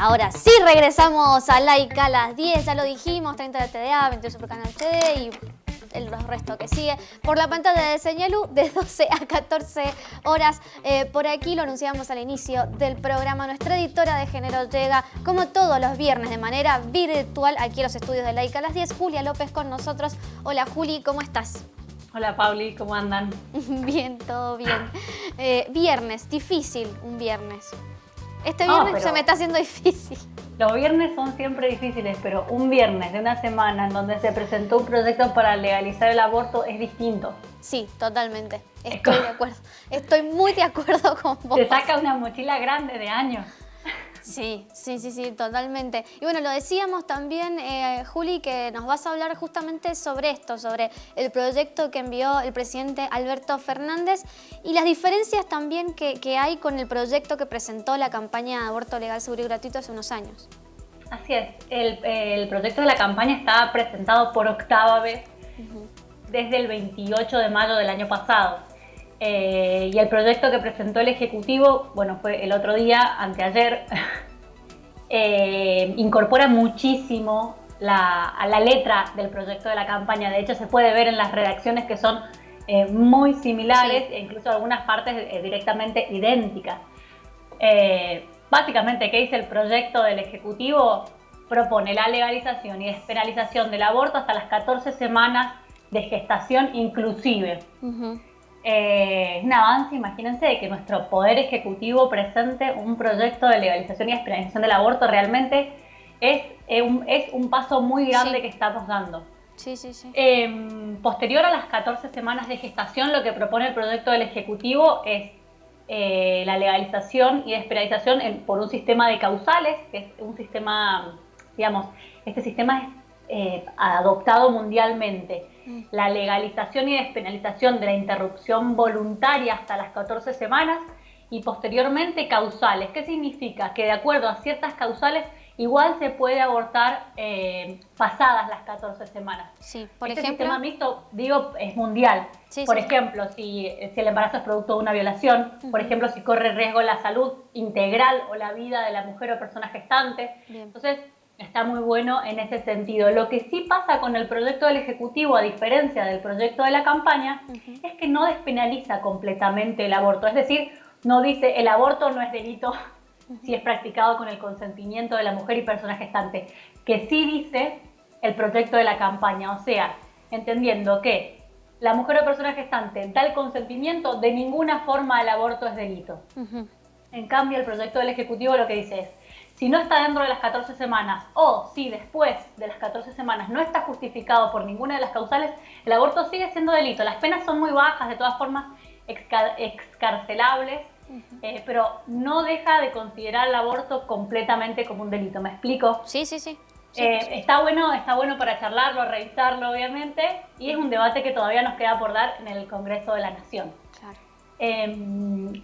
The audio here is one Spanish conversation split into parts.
Ahora sí regresamos a Laica a las 10, ya lo dijimos, 30 de TDA, 22 por Canal TD y el resto que sigue por la pantalla de Señalú de 12 a 14 horas. Por aquí lo anunciamos al inicio del programa. Nuestra editora de género llega como todos los viernes de manera virtual aquí a los estudios de Laica a las 10. Julia López con nosotros. Hola Juli, ¿cómo estás? Hola Pauli, ¿cómo andan? Bien, todo bien. Viernes, difícil un viernes. Este viernes se me está haciendo difícil. Los viernes son siempre difíciles, pero un viernes de una semana en donde se presentó un proyecto para legalizar el aborto es distinto. Sí, totalmente. Estoy de acuerdo. Estoy muy de acuerdo con vos. Te saca una mochila grande de años. Sí, totalmente. Y bueno, lo decíamos también, Juli, que nos vas a hablar justamente sobre esto, sobre el proyecto que envió el presidente Alberto Fernández y las diferencias también que hay con el proyecto que presentó la campaña de aborto legal, seguro y gratuito hace unos años. Así es, el proyecto de la campaña está presentado por octava vez desde el 28 de mayo del año pasado. Y el proyecto que presentó el Ejecutivo, bueno, fue el otro día, anteayer, incorpora muchísimo a la letra del proyecto de la campaña. De hecho, se puede ver en las redacciones que son muy similares, sí, e incluso algunas partes directamente idénticas. Básicamente, ¿qué dice el proyecto del Ejecutivo? Propone la legalización y despenalización del aborto hasta las 14 semanas de gestación inclusive. Es un avance, imagínense, de que nuestro Poder Ejecutivo presente un proyecto de legalización y despenalización del aborto. Realmente es un paso muy grande, sí, que estamos dando. Sí. Posterior a las 14 semanas de gestación, lo que propone el proyecto del Ejecutivo es la legalización y despenalización por un sistema de causales, que es un sistema, digamos, este sistema es adoptado mundialmente. La legalización y despenalización de la interrupción voluntaria hasta las 14 semanas y posteriormente causales. ¿Qué significa? Que de acuerdo a ciertas causales igual se puede abortar pasadas las 14 semanas. Sí, por este ejemplo, sistema mixto, digo, es mundial. Sí, por sí. ejemplo, si el embarazo es producto de una violación, por ejemplo, si corre riesgo la salud integral o la vida de la mujer o persona gestante. Bien. Entonces, está muy bueno en ese sentido. Lo que sí pasa con el proyecto del Ejecutivo, a diferencia del proyecto de la campaña, es que no despenaliza completamente el aborto. Es decir, no dice el aborto no es delito si es practicado con el consentimiento de la mujer y persona gestante. Que sí dice el proyecto de la campaña, o sea, entendiendo que la mujer o persona gestante da el consentimiento, de ninguna forma el aborto es delito. En cambio, el proyecto del Ejecutivo lo que dice es, si no está dentro de las 14 semanas o si después de las 14 semanas no está justificado por ninguna de las causales, el aborto sigue siendo delito. Las penas son muy bajas, de todas formas excarcelables, pero no deja de considerar el aborto completamente como un delito. ¿Me explico? Sí. Está bueno para charlarlo, revisarlo obviamente, y es un debate que todavía nos queda por dar en el Congreso de la Nación. Claro.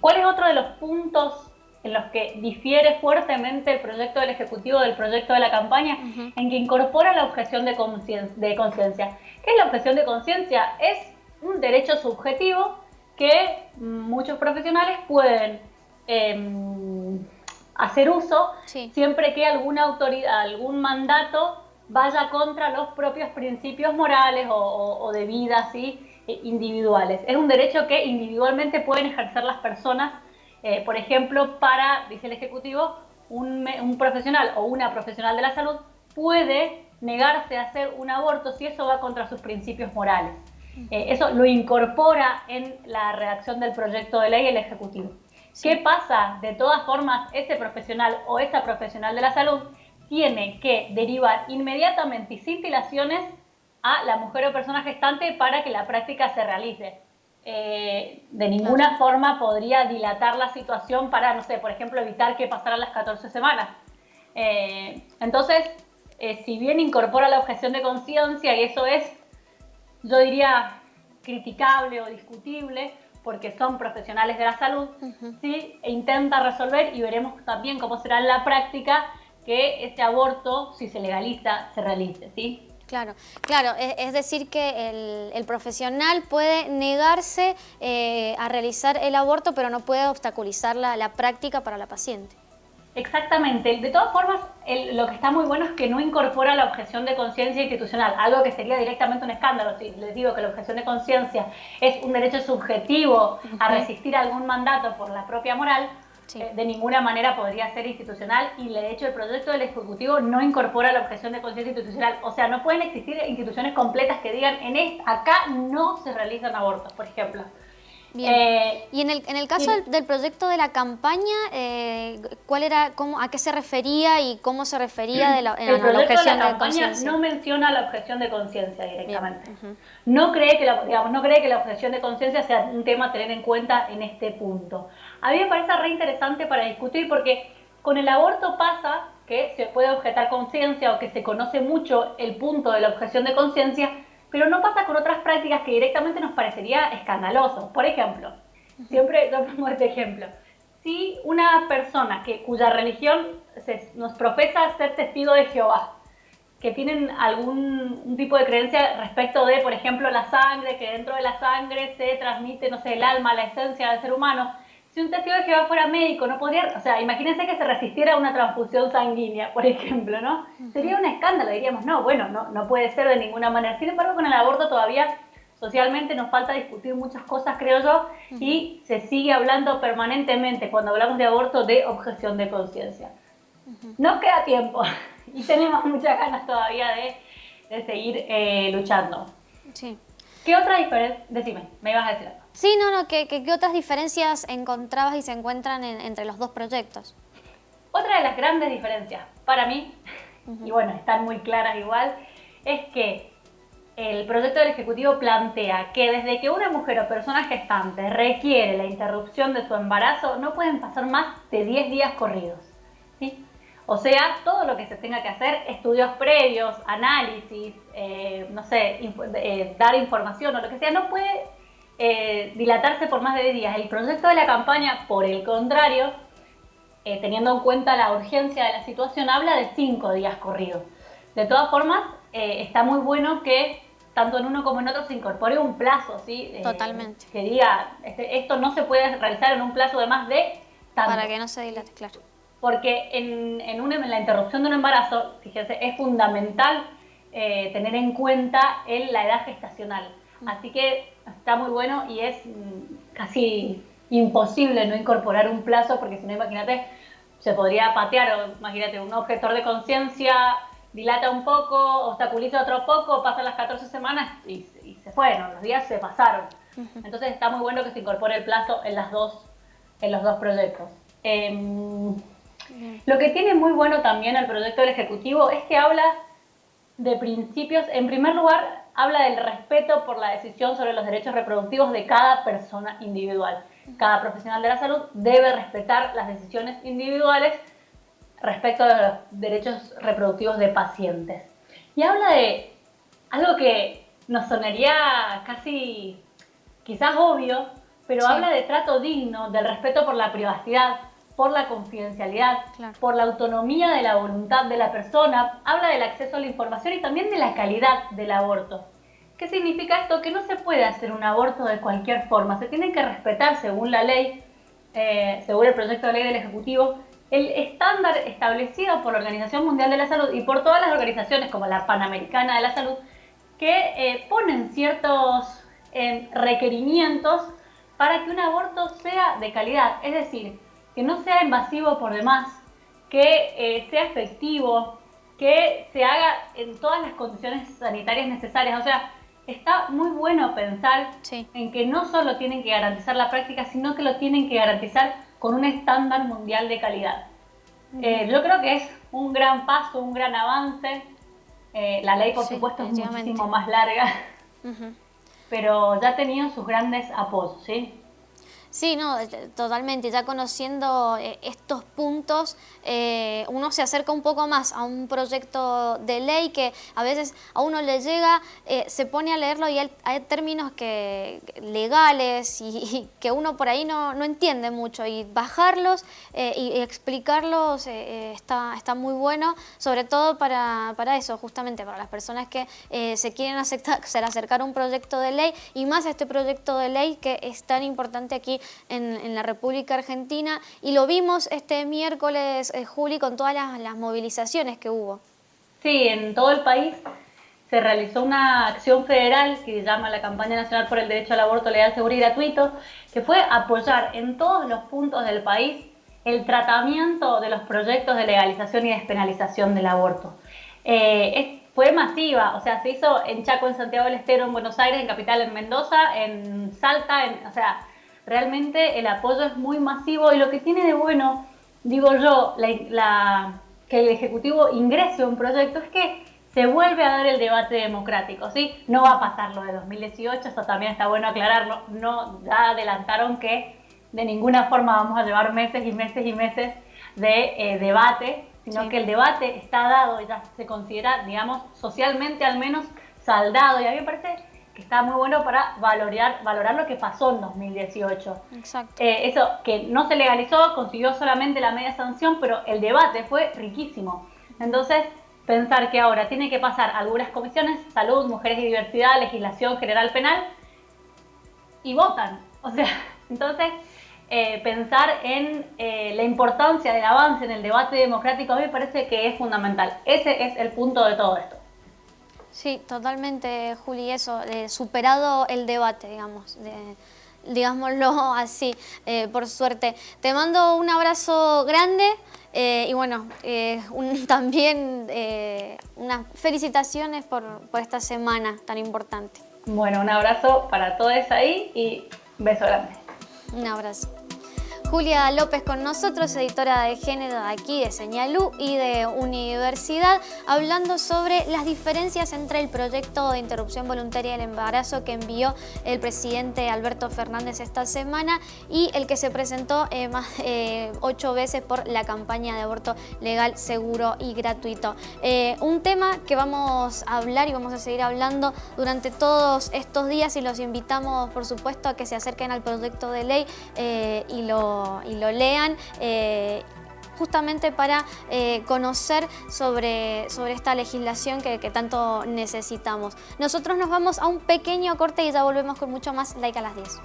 ¿Cuál es otro de los puntos en los que difiere fuertemente el proyecto del Ejecutivo del proyecto de la campaña? En que incorpora la objeción de conciencia. ¿Qué es la objeción de conciencia? Es un derecho subjetivo que muchos profesionales pueden hacer uso, sí, siempre que alguna autoridad, algún mandato vaya contra los propios principios morales o de vida, ¿sí?, individuales. Es un derecho que individualmente pueden ejercer las personas. Por ejemplo, dice el Ejecutivo, un profesional o una profesional de la salud puede negarse a hacer un aborto si eso va contra sus principios morales. Eso lo incorpora en la redacción del proyecto de ley el Ejecutivo. Sí. ¿Qué pasa? De todas formas, ese profesional o esa profesional de la salud tiene que derivar inmediatamente y sin dilaciones a la mujer o persona gestante para que la práctica se realice. De ninguna forma podría dilatar la situación para, no sé, por ejemplo, evitar que pasaran las 14 semanas. Entonces, si bien incorpora la objeción de conciencia, y eso es, yo diría, criticable o discutible, porque son profesionales de la salud, ¿sí?, e intenta resolver, y veremos también cómo será en la práctica, que ese aborto, si se legaliza, se realice, ¿sí? Claro, es decir que el profesional puede negarse a realizar el aborto, pero no puede obstaculizar la práctica para la paciente. Exactamente. De todas formas, lo que está muy bueno es que no incorpora la objeción de conciencia institucional, algo que sería directamente un escándalo. Si les digo que la objeción de conciencia es un derecho subjetivo a resistir algún mandato por la propia moral, de ninguna manera podría ser institucional, y de hecho el proyecto del Ejecutivo no incorpora la objeción de conciencia institucional. O sea, no pueden existir instituciones completas que digan acá no se realizan abortos, por ejemplo. Bien. Y en el caso del proyecto de la campaña, ¿cuál era, a qué se refería y cómo se refería el proyecto de la campaña no menciona la objeción de conciencia directamente. No cree que la objeción de conciencia sea un tema a tener en cuenta en este punto. A mí me parece re interesante para discutir, porque con el aborto pasa que se puede objetar conciencia, o que se conoce mucho el punto de la objeción de conciencia, pero no pasa con otras prácticas que directamente nos parecería escandaloso. Por ejemplo, siempre yo pongo este ejemplo. Si una persona cuya religión nos profesa ser testigo de Jehová, que tienen algún tipo de creencia respecto de, por ejemplo, la sangre, que dentro de la sangre se transmite, no sé, el alma, la esencia del ser humano. Si un testigo de Jehová fuera médico, no podría, o sea, imagínense que se resistiera a una transfusión sanguínea, por ejemplo, ¿no? Sería un escándalo, diríamos, no, bueno, no puede ser de ninguna manera. Sin embargo, con el aborto todavía socialmente nos falta discutir muchas cosas, creo yo, y se sigue hablando permanentemente, cuando hablamos de aborto, de objeción de conciencia. Nos queda tiempo y tenemos muchas ganas todavía de seguir luchando. Sí. ¿Qué otra diferencia? Decime, me ibas a decir algo. Sí, ¿qué otras diferencias encontrabas y se encuentran entre los dos proyectos? Otra de las grandes diferencias, para mí, y bueno, están muy claras igual, es que el proyecto del Ejecutivo plantea que desde que una mujer o persona gestante requiere la interrupción de su embarazo, no pueden pasar más de 10 días corridos, ¿sí? O sea, todo lo que se tenga que hacer, estudios previos, análisis, no sé, dar información o lo que sea, no puede dilatarse por más de 10 días. El proyecto de la campaña, por el contrario, teniendo en cuenta la urgencia de la situación, habla de 5 días corridos. De todas formas, está muy bueno que tanto en uno como en otro se incorpore un plazo, ¿sí? Totalmente. Que diga, esto no se puede realizar en un plazo de más de tanto. Para que no se dilate, claro. Porque en la interrupción de un embarazo, fíjense, es fundamental tener en cuenta la edad gestacional. Así que está muy bueno, y es casi imposible no incorporar un plazo, porque si no, imagínate, se podría patear, o imagínate, un objetor de conciencia dilata un poco, obstaculiza otro poco, pasan las 14 semanas y se fueron, los días se pasaron. Entonces está muy bueno que se incorpore el plazo en los dos proyectos. Lo que tiene muy bueno también el proyecto del Ejecutivo es que habla de principios. En primer lugar, habla del respeto por la decisión sobre los derechos reproductivos de cada persona individual. Cada profesional de la salud debe respetar las decisiones individuales respecto de los derechos reproductivos de pacientes. Y habla de algo que nos sonaría casi, quizás obvio, pero habla de trato digno, del respeto por la privacidad, por la confidencialidad, por la autonomía de la voluntad de la persona. Habla del acceso a la información y también de la calidad del aborto. ¿Qué significa esto? Que no se puede hacer un aborto de cualquier forma. Se tiene que respetar, según la ley, según el proyecto de ley del Ejecutivo, el estándar establecido por la Organización Mundial de la Salud y por todas las organizaciones como la Panamericana de la Salud, que ponen ciertos requerimientos para que un aborto sea de calidad. Es decir, que no sea invasivo por demás, que sea efectivo, que se haga en todas las condiciones sanitarias necesarias. O sea, está muy bueno pensar en que no solo tienen que garantizar la práctica, sino que lo tienen que garantizar con un estándar mundial de calidad. Yo creo que es un gran paso, un gran avance. La ley, por supuesto, es muchísimo más larga, pero ya ha tenido sus grandes apoyos, ¿sí? Sí, no, totalmente. Ya conociendo estos puntos, uno se acerca un poco más a un proyecto de ley que a veces a uno le llega, se pone a leerlo y hay términos legales y que uno por ahí no entiende mucho, y bajarlos y explicarlos está muy bueno, sobre todo para eso, justamente para las personas que se quieren acercar a un proyecto de ley, y más a este proyecto de ley que es tan importante aquí allí en la República Argentina, y lo vimos este miércoles, Juli, con todas las movilizaciones que hubo. Sí, en todo el país se realizó una acción federal que se llama la Campaña Nacional por el Derecho al Aborto Legal, Seguro y Gratuito, que fue apoyar en todos los puntos del país el tratamiento de los proyectos de legalización y despenalización del aborto. Fue masiva, o sea, se hizo en Chaco, en Santiago del Estero, en Buenos Aires, en Capital, en Mendoza, en Salta, o sea, realmente el apoyo es muy masivo, y lo que tiene de bueno, digo yo, que el Ejecutivo ingrese a un proyecto es que se vuelve a dar el debate democrático, ¿sí? No va a pasar lo de 2018, eso también está bueno aclararlo, no, ya adelantaron que de ninguna forma vamos a llevar meses y meses y meses de debate, sino sí, que el debate está dado y ya se considera, digamos, socialmente al menos saldado, y a mí me parece que está muy bueno para valorar lo que pasó en 2018. Exacto. Eso que no se legalizó, consiguió solamente la media sanción, pero el debate fue riquísimo. Entonces, pensar que ahora tiene que pasar algunas comisiones, salud, mujeres y diversidad, legislación general penal, y votan. O sea, entonces, pensar en la importancia del avance en el debate democrático a mí me parece que es fundamental. Ese es el punto de todo esto. Sí, totalmente, Juli, eso, superado el debate, digamos, digámoslo así, por suerte. Te mando un abrazo grande y bueno, también unas felicitaciones por esta semana tan importante. Bueno, un abrazo para todos ahí y un beso grande. Un abrazo. Julia López con nosotros, editora de género de aquí de Señalú y de Universidad, hablando sobre las diferencias entre el proyecto de interrupción voluntaria del embarazo que envió el presidente Alberto Fernández esta semana y el que se presentó 8 veces por la campaña de aborto legal, seguro y gratuito. Un tema que vamos a hablar y vamos a seguir hablando durante todos estos días, y los invitamos, por supuesto, a que se acerquen al proyecto de ley y lo lean, justamente para conocer sobre esta legislación que tanto necesitamos. Nosotros nos vamos a un pequeño corte y ya volvemos con mucho más Like a las 10.